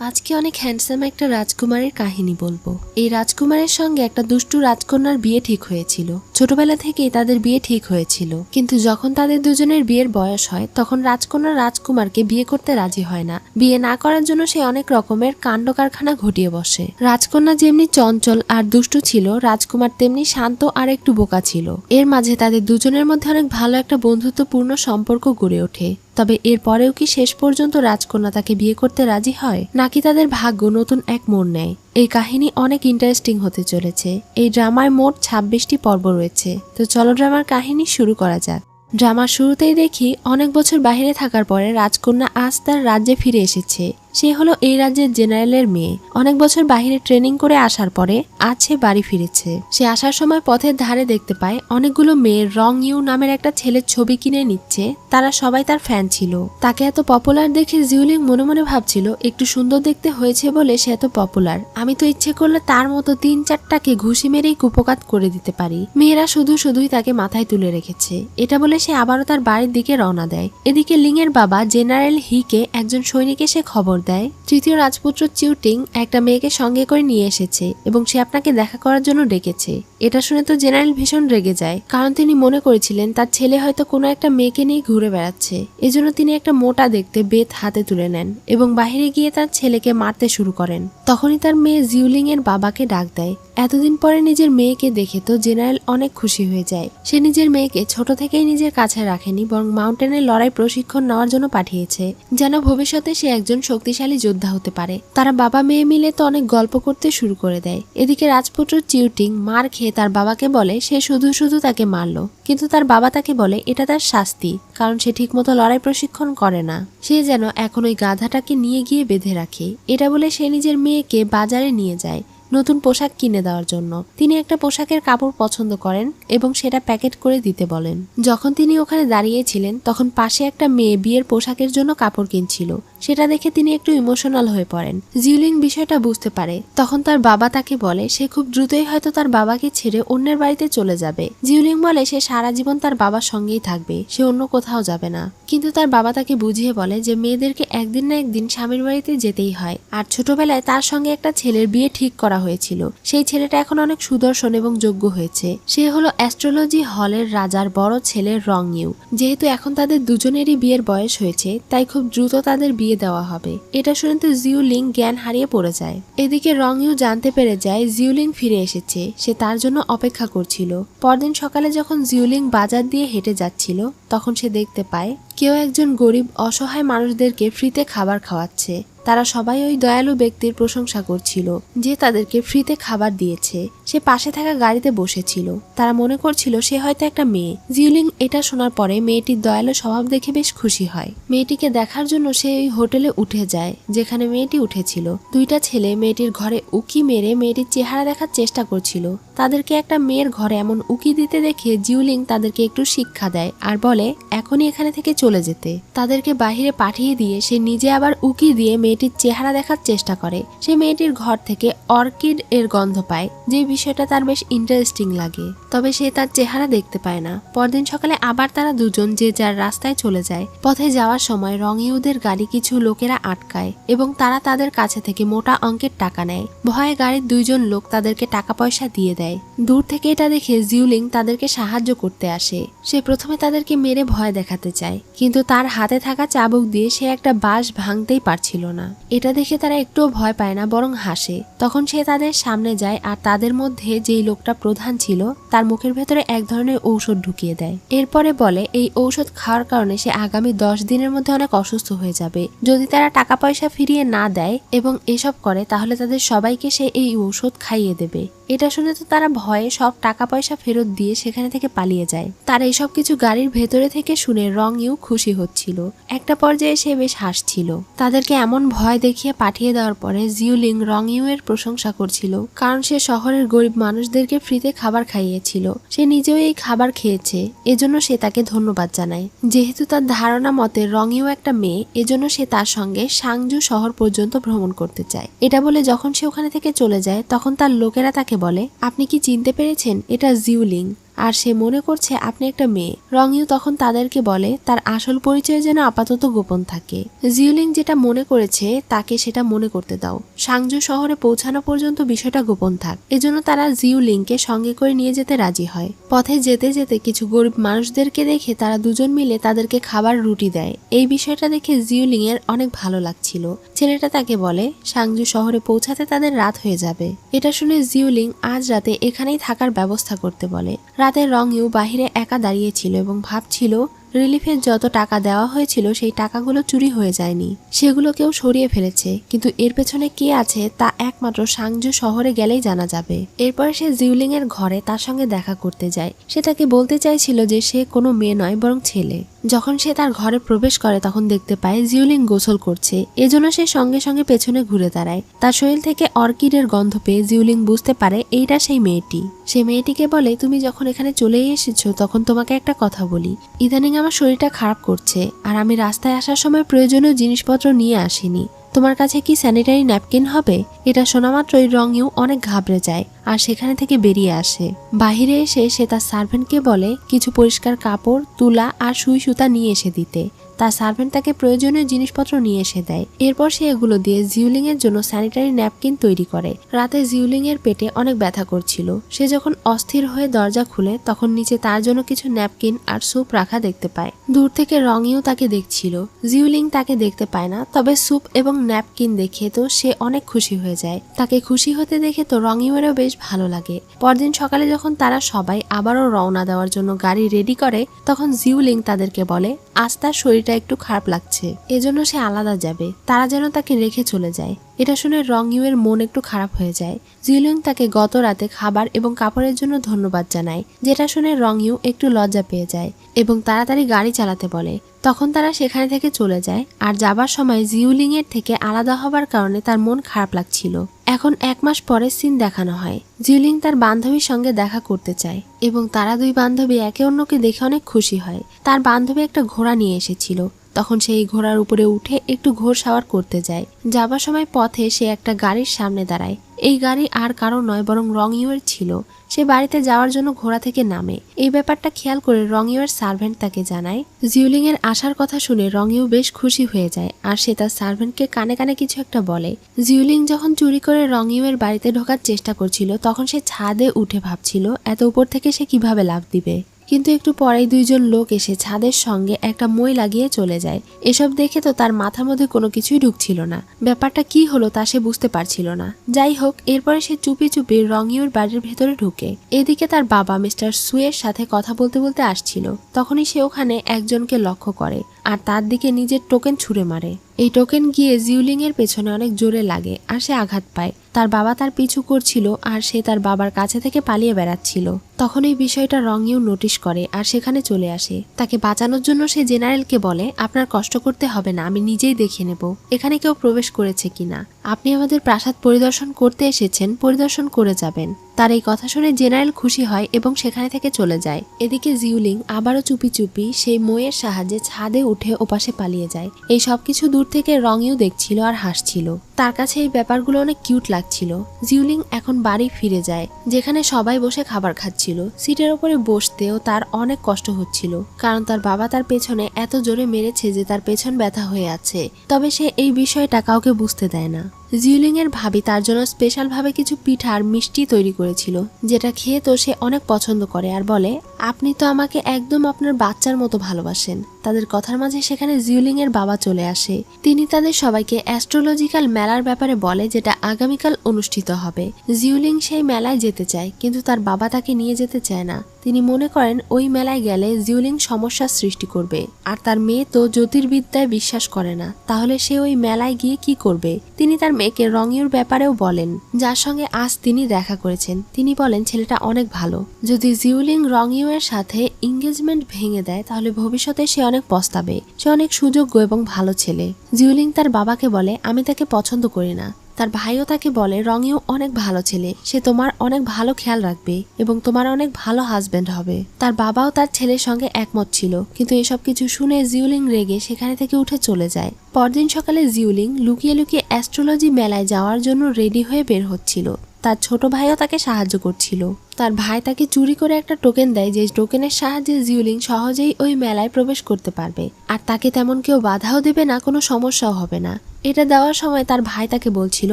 আজকে অনেক হ্যান্ডসাম একটা রাজকুমারের কাহিনী বলবো। এই রাজকুমারের সঙ্গে একটা দুষ্টু রাজকন্যার বিয়ে ঠিক হয়েছিল। ছোটবেলা থেকেই তাদের বিয়ে ঠিক হয়েছিল, কিন্তু যখন তাদের দুজনের বিয়ের বয়স হয় তখন রাজকন্যা রাজকুমারকে বিয়ে করতে রাজি হয় না। বিয়ে না করার জন্য সে অনেক রকমের কাণ্ড কারখানা ঘটিয়ে বসে। রাজকন্যা যেমনি চঞ্চল আর দুষ্টু ছিল, রাজকুমার তেমনি শান্ত আর একটু বোকা ছিল। এর মাঝে তাদের দুজনের মধ্যে অনেক ভালো একটা বন্ধুত্বপূর্ণ সম্পর্ক গড়ে ওঠে। তবে এর পরেও কি শেষ পর্যন্ত রাজকন্যা তাকে বিয়ে করতে রাজি হয়, নাকি তাদের ভাগ্য নতুন এক মোড় নেয়? এই কাহিনী অনেক ইন্টারেস্টিং হতে চলেছে। এই ড্রামায় মোট 26টি পর্ব রয়েছে। তো চলো ড্রামার কাহিনী শুরু করা যাক। ড্রামার শুরুতেই দেখি অনেক বছর বাইরে থাকার পরে রাজকন্যা আজ তার রাজ্যে ফিরে এসেছে। সে হলো এই রাজ্যের জেনারেলের মেয়ে। অনেক বছর বাইরে ট্রেনিং করে আসার পরে আজ সে বাড়ি ফিরেছে। সে আসার সময় পথের ধারে দেখতে পায় অনেকগুলো মেয়ের রং ইউ নামের একটা ছেলের ছবি কিনে নিচ্ছে। তারা সবাই তার ফ্যান ছিল। তাকে এত পপুলার দেখে জিউলিং মনে মনে ভাবছিল, একটু সুন্দর দেখতে হয়েছে বলে সে এত পপুলার, আমি তো ইচ্ছে করলে তার মতো 3-4টাকে ঘুষি মেরেই কুপকাত করে দিতে পারি। মেয়েরা শুধুই তাকে মাথায় তুলে রেখেছে। এটা বলে সে আবারও তার বাড়ির দিকে রওনা দেয়। এদিকে লিং এর বাবা জেনারেল হিকে একজন সৈনিক এসে খবর দেয়, তৃতীয় রাজপুত্র চিউটিং একটা মেয়েকে সঙ্গে করে নিয়ে এসেছে এবং সে আপনাকে দেখা করার জন্য ডেকেছে। এটা শুনে তো জেনারেল ভীষণ রেগে যায়, কারণ তিনি মনে করেছিলেন তার ছেলে হয়তো কোনো একটা মেয়েকে নিয়ে ঘুরে বেড়াচ্ছে। এজন্য তিনি একটা মোটা দেখতে বেত হাতে তুলে নেন এবং বাহিরে গিয়ে তার ছেলেকে মারতে শুরু করেন। তখনই তার মেয়ে জিউলিং এর বাবাকে ডাক দেয়। এতদিন পরে নিজের মেয়েকে দেখে তো জেনারেল অনেক খুশি হয়ে যায়। সে নিজের মেয়েকে ছোট থেকেই নিজের কাছে রাখেনি, বরং মাউন্টেনের লড়াই প্রশিক্ষণ নেওয়ার জন্য পাঠিয়েছে, যেন ভবিষ্যতে সে একজন শক্তিশালী যোদ্ধা হতে পারে। তারা বাবা মেয়ে মিলে তো অনেক গল্প করতে শুরু করে দেয়। এদিকে রাজপুত্র চিউটিং মার খেয়ে তার বাবাকে বলে সে শুধু তাকে মারলো, কিন্তু তার বাবা তাকে বলে এটা তার শাস্তি, কারণ সে ঠিকমতো লড়াই প্রশিক্ষণ করে না। সে যেন এখন ওই গাধাটাকে নিয়ে গিয়ে বেঁধে রাখে। এটা বলে সে নিজের মেয়েকে বাজারে নিয়ে যায় নতুন পোশাক কিনে দেওয়ার জন্য। তিনি একটা পোশাকের কাপড় পছন্দ করেন এবং সেটা প্যাকেট করে দিতে বলেন। যখন তিনি ওখানে দাঁড়িয়েছিলেন তখন পাশে একটা মেয়ে বিয়ের পোশাকের জন্য কাপড় কিনছিল। সেটা দেখে তিনি একটু ইমোশনাল হয়ে পড়েন। জিউলিং বিষয়টা বুঝতে পারে। তখন তার বাবা তাকে বলে সে খুব দ্রুতই হয়তো তার বাবাকে ছেড়ে অন্যের বাড়িতে চলে যাবে। জিউলিং বলে সে সারা জীবন তার বাবার সঙ্গেই থাকবে, সে অন্য কোথাও যাবে না। কিন্তু তার বাবা তাকে বুঝিয়ে বলে যে মেয়েদেরকে একদিন না একদিন স্বামীর বাড়িতে যেতেই হয়। আর ছোটবেলায় তার সঙ্গে একটা ছেলের বিয়ে ঠিক করা হয়েছিল। সেই ছেলেটা এখন অনেক সুদর্শন এবং যোগ্য হয়েছে। সে হলো অ্যাস্ট্রোলজি হলের রাজার বড় ছেলে রং ইউ। যেহেতু এখন তাদের দুজনেরই বিয়ের বয়স হয়েছে, তাই খুব দ্রুত তাদের বিয়ে দেওয়া হবে। এটা শুনে তো জিউলিং জ্ঞান হারিয়ে পড়ে যায়। এদিকে রং ইউ জানতে পেরে যায় জিউলিং ফিরে এসেছে। সে তার জন্য অপেক্ষা করছিল। পরদিন সকালে যখন জিউলিং বাজার দিয়ে হেঁটে যাচ্ছিল, তখন সে দেখতে পায় কেউ একজন গরিব অসহায় মানুষদেরকে ফ্রিতে খাবার খাওয়াচ্ছে। তারা সবাই ওই দয়ালু ব্যক্তির প্রশংসা করছিল যে তাদেরকে ফ্রিতে খাবার দিয়েছে। সে পাশে থাকা গাড়িতে বসেছিল। তারা মনে করছিল সে হয়তো একটা মেয়ে। জিউলিং এটা শোনার পরে মেয়েটির দয়ালু স্বভাব দেখে বেশ খুশি হয়। মেয়েটিকে দেখার জন্য সে ওই হোটেলে উঠে যায় যেখানে মেয়েটি উঠেছিল। দুইটা ছেলে মেয়েটির ঘরে উকি মেরে মেয়েটির চেহারা দেখার চেষ্টা করছিল। তাদেরকে একটা মেয়ের ঘরে এমন উকি দিতে দেখে জিউলিং তাদেরকে একটু শিক্ষা দেয় আর বলে এখনই এখানে থেকে চলে যেতে। তাদেরকে বাহিরে পাঠিয়ে দিয়ে সে নিজে আবার উকি দিয়ে মেয়েটির চেহারা দেখার চেষ্টা করে। সে মেয়েটির ঘর থেকে অর্কিড এর গন্ধ পায়, যে বিষয়টা তার বেশ ইন্টারেস্টিং লাগে। তবে সে তার চেহারা দেখতে পায় না। পরদিন সকালে আবার তারা দুজন যে যার রাস্তায় চলে যায়। পথে যাওয়ার সময় রং ইউদের গাড়ি কিছু লোকেরা আটকায় এবং তারা তাদের কাছে থেকে মোটা অঙ্কের টাকা নেয়। ভয়ে গাড়ির দুইজন লোক তাদেরকে টাকা পয়সা দিয়ে দেয়। দূর থেকে এটা দেখে জিউলিং তাদেরকে সাহায্য করতে আসে। সে প্রথমে তাদেরকে মেরে ভয় দেখাতে চায়, কিন্তু তার হাতে থাকা চাবুক দিয়ে সে একটা বাঁশ ভাঙতেই পারছিল না। এটা দেখে তারা একটুও ভয় পায় না, বরং হাসে। তখন সে তাদের সামনে যায় আর তাদের মধ্যে যেই লোকটা প্রধান ছিল তার মুখের ভেতরে এক ধরনের ঔষধ ঢুকিয়ে দেয়। এরপরে বলে এই ঔষধ খাওয়ার কারণে সে আগামী 10 দিনের মধ্যে অনেক অসুস্থ হয়ে যাবে। যদি তারা টাকা পয়সা ফিরিয়ে না দেয় এবং এসব করে, তাহলে তাদের সবাইকে সে এই ঔষধ খাইয়ে দেবে। এটা শুনে তো তারা ভয়ে সব টাকা পয়সা ফেরত দিয়ে সেখানে থেকে পালিয়ে যায়। তার এইসব কিছু গাড়ির ভেতরে থেকে শুনে রং ইউ খুশি হচ্ছিল। একটা পর্যায়ে সে বেশ হাসছিল। তাদেরকে এমন ভয় দেখিয়ে পাঠিয়ে দেওয়ার পরে জিউলিং রং ইউ এর প্রশংসা করছিল, কারণ সে শহরের গরিব মানুষদেরকে ফ্রিতে খাবার খাইয়েছিল। সে নিজেও এই খাবার খেয়েছে, এজন্য সে তাকে ধন্যবাদ জানায়। যেহেতু তার ধারণা মতে রং ইউ একটা মেয়ে, এজন্য সে তার সঙ্গে সাংজু শহর পর্যন্ত ভ্রমণ করতে চায়। এটা বলে যখন সে ওখানে থেকে চলে যায়, তখন তার লোকেরা তাকে বলে আপনি কি চিনতে পেরেছেন, এটা জিউলিং। আর সে মনে করছে আপনি একটা মেয়ে। রংইউ তখন তাদেরকে বলে তার আসল পরিচয় যেন আপাতত গোপন থাকে। জিউলিং যেটা মনে করেছে তাকে সেটা মনে করতে দাও। সাংজু শহরে পৌঁছানো পর্যন্ত বিষয়টা গোপন থাক। এজন্য তারা জিউলিংকে সঙ্গে করে নিয়ে যেতে রাজি হয়। পথে যেতে যেতে কিছু গরিব মানুষদেরকে দেখে তারা দুজন মিলে তাদেরকে খাবার রুটি দেয়। এই বিষয়টা দেখে জিউলিং এর অনেক ভালো লাগছিল। ছেলেটা তাকে বলে সাংজু শহরে পৌঁছাতে তাদের রাত হয়ে যাবে। এটা শুনে জিউলিং আজ রাতে এখানেই থাকার ব্যবস্থা করতে বলে। রাতে রংইউ বাহিরে একা দাঁড়িয়েছিল এবং ভাবছিল রিলিফের যত টাকা দেওয়া হয়েছিল সেই টাকাগুলো চুরি হয়ে যায়নি, সেগুলো কেউ সরিয়ে ফেলেছে। কিন্তু এর পেছনে কে আছে তা একমাত্র সাংজু শহরে গেলেই জানা যাবে। এরপর সে জিউলিং এর ঘরে তার সঙ্গে দেখা করতে যায়। সে তাকে বলতে চাইছিল যে সে কোনো মেয়ে নয় বরং ছেলে। যখন সে তার ঘরে প্রবেশ করে তখন দেখতে পায় জিউলিং গোসল করছে। এজন্য সে সঙ্গে সঙ্গে পেছনে ঘুরে দাঁড়ায়। তার শরীর থেকে অর্কিডের গন্ধ পেয়ে জিউলিং বুঝতে পারে এইটা সেই মেয়েটি। সে মেয়েটিকে বলে তুমি যখন এখানে চলেই এসেছো তখন তোমাকে একটা কথা বলি। ইদানিং আমার শরীরটা খারাপ করছে আর আমি রাস্তায় আসার সময় প্রয়োজনীয় জিনিসপত্র নিয়ে আসিনি। তোমার কাছে কি স্যানিটারি ন্যাপকিন হবে? এটা শোনা মাত্রই রংইউ অনেক ঘাবড়ে যায় আর সেখানে থেকে বেরিয়ে আসে। বাহিরে এসে সে তার সার্ভেন্টকে বলে কিছু পরিষ্কার কাপড়, তুলা আর সুই সুতা নিয়ে এসে দিতে। তার সার্ভেন্ট তাকে প্রয়োজনীয় জিনিসপত্র নিয়ে এসে দেয়। এরপর সে এগুলো দিয়ে জিউলিং এর জন্য স্যানিটারি ন্যাপকিন তৈরি করে। রাতে জিউলিং এর পেটে অনেক ব্যথা করছিল। সে যখন অস্থির হয়ে দরজা খুলে তখন নিচে তার জন্য কিছু ন্যাপকিন আর স্যুপ রাখা দেখতে পায়। দূর থেকে রংইউ তাকে দেখছিল। জিউলিং তাকে দেখতে পায় না, তবে স্যুপ এবং ন্যাপকিন দেখে তো সে অনেক খুশি হয়ে যায়। তাকে খুশি হতে দেখে তো রংইউয়েরও বেশ ভালো লাগে। পরদিন সকালে যখন তারা সবাই আবারও রওনা দেওয়ার জন্য গাড়ি রেডি করে তখন জিউলিং তাদেরকে বলে আজ তার শরীরটা একটু খারাপ লাগছে, এজন্য সে আলাদা যাবে। তারা যেন তাকে রেখে চলে যায়। এটা শুনে রংইউয়ের মন একটু খারাপ হয়ে যায়। জিউলিং তাকে গত রাতে খাবার এবং কাপড়ের জন্য ধন্যবাদ জানায়, যেটা শুনে রংইউ একটু লজ্জা পেয়ে যায় এবং তাড়াতাড়ি গাড়ি চালাতে বলে। তখন তারা সেখানে থেকে চলে যায়। আর যাবার সময় জিউলিং এর থেকে আলাদা হবার কারণে তার মন খারাপ লাগছিল। এখন 1 মাস পরের সিন দেখানো হয়। জিউলিং তার বান্ধবীর সঙ্গে দেখা করতে চায় এবং তারা দুই বান্ধবী একে অন্যকে দেখে অনেক খুশি হয়। তার বান্ধবী একটা ঘোড়া নিয়ে এসেছিল। তখন সে এই ঘোড়ার উপরে উঠে একটু ঘোড়সাওয়ার করতে যায়। যাবার সময় পথে সে একটা গাড়ির সামনে দাঁড়ায়। এই গাড়ি আর কারো নয় বরং রংইউয়ের ছিল। সে বাড়িতে যাওয়ার জন্য ঘোড়া থেকে নামে। এই ব্যাপারটা খেয়াল করে রংইউয়ের সার্ভেন্ট তাকে জানায়। জিউলিং এর আসার কথা শুনে রংইউ বেশ খুশি হয়ে যায় আর সে তার সার্ভেন্টকে কানে কানে কিছু একটা বলে। জিউলিং যখন চুরি করে রংইউয়ের বাড়িতে ঢোকার চেষ্টা করছিল তখন সে ছাদে উঠে ভাবছিল এত উপর থেকে সে কিভাবে লাফ দিবে। কিন্তু একটু পরেই দুইজন লোক এসে ছাদের সঙ্গে একটা মই লাগিয়ে চলে যায়। এসব দেখে তো তার মাথার মধ্যে কোনো কিছুই ঢুকছিল না। ব্যাপারটা কি হলো তা সে বুঝতে পারছিল না। যাই হোক, এরপরে সে চুপি চুপি রংইউর বাড়ির ভেতরে ঢুকে। এদিকে তার বাবা মিস্টার সুয়ের সাথে কথা বলতে বলতে আসছিল। তখনই সে ওখানে একজনকে লক্ষ্য করে আর তার দিকে নিজের টোকেন ছুঁড়ে মারে। এই টোকেন গিয়ে জিউলিং এর পেছনে অনেক জোরে লাগে আর সে আঘাত পায়। তার বাবা তার পিছু করছিল আর সে তার বাবার কাছে থেকে পালিয়ে বেড়াচ্ছিল। তখন এই বিষয়টা রংইউ নোটিশ করে আর সেখানে চলে আসে। তাকে বাঁচানোর জন্য সে জেনারেলকে বলে আপনার কষ্ট করতে হবে না, আমি নিজেই দেখে নেব এখানে কেউ প্রবেশ করেছে কিনা। আপনি আমাদের প্রাসাদ পরিদর্শন করতে এসেছেন, পরিদর্শন করে যাবেন। তার এই কথা শুনে জেনারেল খুশি হয় এবং সেখানে থেকে চলে যায়। এদিকে জিউলিং আবারও চুপি চুপি সেই মইয়ের সাহায্যে ছাদে উঠে ওপাশে পালিয়ে যায়। এই সবকিছু দূর থেকে রংইউ দেখছিল আর হাসছিল। তার কাছে এই ব্যাপারগুলো অনেক কিউট লাগছিল। জিউলিং এখন বাড়ি ফিরে যায়, যেখানে সবাই বসে খাবার খাচ্ছিল। সিটের উপরে বসতেও তার অনেক কষ্ট হচ্ছিল, কারণ তার বাবা তার পেছনে এত জোরে মেরেছে যে তার পেছন ব্যথা হয়ে আছে। তবে সে এই বিষয়টা কাউকে বুঝতে দেয় না। জিউলিং এর ভাবি তার জন্য স্পেশাল ভাবে কিছু পিঠা আর মিষ্টি তৈরি করেছিল, যেটা খেয়ে তো সে অনেক পছন্দ করে আর বলে আপনি তো আমাকে একদম আপনার বাচ্চার মতো ভালোবাসেন। তাদের কথার মাঝে সেখানে জিউলিং এর বাবা চলে আসে। তিনি তাদের সবাইকে অ্যাস্ট্রোলজিক্যাল মেলার ব্যাপারে বলে, যেটা আগামীকাল অনুষ্ঠিত হবে। জিউলিং সেই মেলায় যেতে চায়, কিন্তু তার বাবা তাকে নিয়ে যেতে চায় না। তিনি মনে করেন ওই মেলায় গেলে জিউলিং সমস্যার সৃষ্টি করবে, আর তার মেয়ে তো জ্যোতির্বিদ্যায় বিশ্বাস করে না, তাহলে সে ওই মেলায় গিয়ে কি করবে। তিনি তার মেয়েকে রংইউর ব্যাপারেও বলেন, যার সঙ্গে আজ তিনি দেখা করেছেন। তিনি বলেন ছেলেটা অনেক ভালো। যদি জিউলিং রংইউ এর সাথে এঙ্গেজমেন্ট ভেঙে দেয় তাহলে ভবিষ্যতে সে অনেক পস্তাবে। সে অনেক সুযোগ্য এবং ভালো ছেলে। জিউলিং তার বাবাকে বলে আমি তাকে পছন্দ করি না। তার ভাইও তাকে বলে রংইউ অনেক ভালো ছেলে, সে তোমার অনেক ভালো খেয়াল রাখবে এবং তোমার অনেক ভালো হাজবেন্ড হবে। তার বাবাও তার ছেলের সঙ্গে একমত ছিল, কিন্তু এসব কিছু শুনে জিউলিং রেগে সেখানে থেকে উঠে চলে যায়। পরদিন সকালে জিউলিং লুকিয়ে লুকিয়ে অ্যাস্ট্রোলজি মেলায় যাওয়ার জন্য রেডি হয়ে বের হচ্ছিল। তার ছোট ভাইও তাকে সাহায্য করছিল। তার ভাই তাকে চুরি করে একটা টোকেন দেয়, যে টোকেনের সাহায্যে জিউলিং সহজেই ওই মেলায় প্রবেশ করতে পারবে, আর তাকে তেমন কেউ বাধাও দেবে না, কোনো সমস্যাও হবে না। এটা দেওয়ার সময় তার ভাই তাকে বলছিল,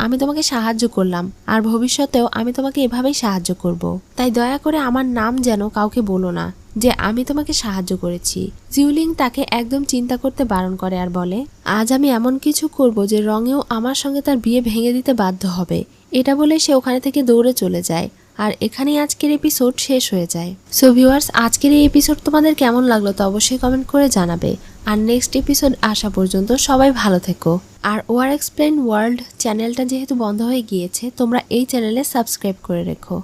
আমি তোমাকে সাহায্য করলাম আর ভবিষ্যতেও আমি তোমাকে এভাবেই সাহায্য করব, তাই দয়া করে আমার নাম যেন কাউকে বলো না যে আমি তোমাকে সাহায্য করেছি। জিউলিং তাকে একদম চিন্তা করতে বারণ করে আর বলে, আজ আমি এমন কিছু করব যে রঙেও আমার সঙ্গে তার বিয়ে ভেঙে দিতে বাধ্য হবে। এটা বলে সে ওখানে থেকে দৌড়ে চলে যায়। আর এখানেই আজকের এপিসোড শেষ হয়ে যায়। সো ভিউয়ার্স, আজকের এই এপিসোড তোমাদের কেমন লাগলো তো অবশ্যই কমেন্ট করে জানাবে। আর নেক্সট এপিসোড আসা পর্যন্ত সবাই ভালো থেকো। আর ওয়ার এক্সপ্লেন ওয়ার্ল্ড চ্যানেলটা যেহেতু বন্ধ হয়ে গিয়েছে, তোমরা এই চ্যানেলে সাবস্ক্রাইব করে রেখো।